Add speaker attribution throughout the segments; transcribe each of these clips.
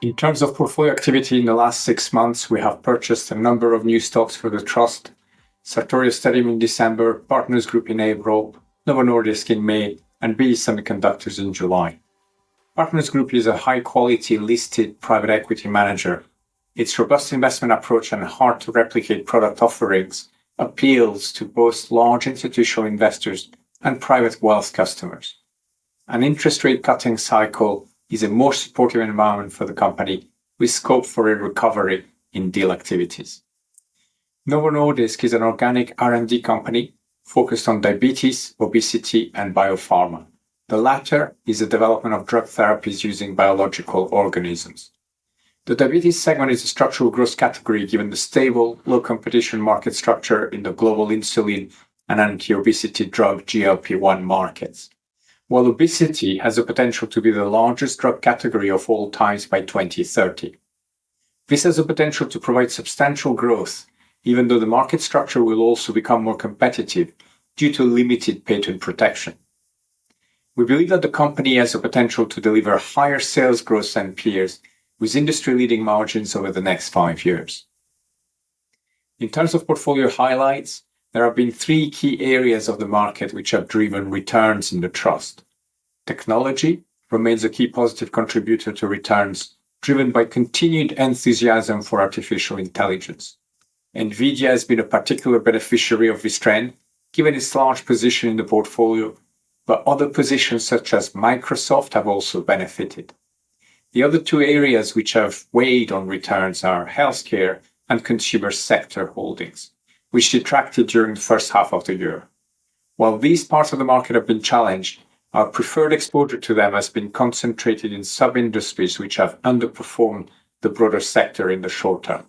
Speaker 1: In terms of portfolio activity in the last 6 months, we have purchased a number of new stocks for the trust: Sartorius Steady in December, Partners Group in April, Novo Nordisk in May, and BE Semiconductors in July. Partners Group is a high-quality listed private equity manager. Its robust investment approach and hard-to-replicate product offerings appeals to both large institutional investors and private wealth customers. An interest rate cutting cycle is a more supportive environment for the company, with scope for a recovery in deal activities. Novo Nordisk is an organic R&D company focused on diabetes, obesity, and biopharma. The latter is the development of drug therapies using biological organisms. The diabetes segment is a structural growth category given the stable, low competition market structure in the global insulin and anti-obesity drug GLP-1 markets. While obesity has the potential to be the largest drug category of all times by 2030. This has the potential to provide substantial growth, even though the market structure will also become more competitive due to limited patent protection. We believe that the company has the potential to deliver higher sales growth than peers with industry-leading margins over the next 5 years. In terms of portfolio highlights, there have been 3 key areas of the market which have driven returns in the trust. Technology remains a key positive contributor to returns, driven by continued enthusiasm for artificial intelligence. Nvidia has been a particular beneficiary of this trend, given its large position in the portfolio, but other positions such as Microsoft have also benefited. The other 2 areas which have weighed on returns are healthcare and consumer sector holdings, which detracted during the first half of the year. While these parts of the market have been challenged, our preferred exposure to them has been concentrated in sub-industries which have underperformed the broader sector in the short term.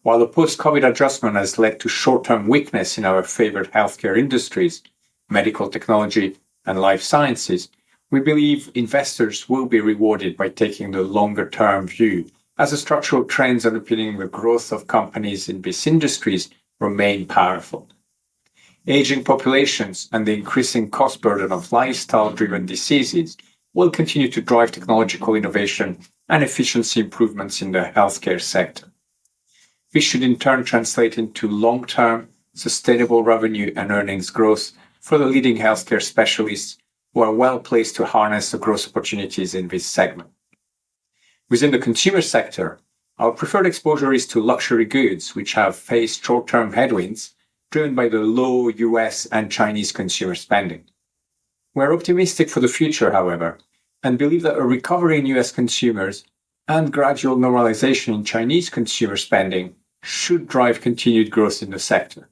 Speaker 1: While the post-COVID adjustment has led to short-term weakness in our favored healthcare industries, medical technology, and life sciences, we believe investors will be rewarded by taking the longer-term view as the structural trends underpinning the growth of companies in these industries remain powerful. Aging populations and the increasing cost burden of lifestyle-driven diseases will continue to drive technological innovation and efficiency improvements in the healthcare sector. This should in turn translate into long-term, sustainable revenue and earnings growth for the leading healthcare specialists who are well placed to harness the growth opportunities in this segment. Within the consumer sector, our preferred exposure is to luxury goods, which have faced short-term headwinds driven by the low US and Chinese consumer spending. We're optimistic for the future, however, and believe that a recovery in US consumers and gradual normalization in Chinese consumer spending should drive continued growth in the sector.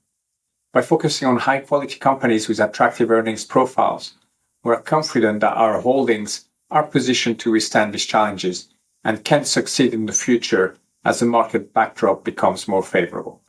Speaker 1: By focusing on high-quality companies with attractive earnings profiles, we're confident that our holdings are positioned to withstand these challenges and can succeed in the future as the market backdrop becomes more favorable.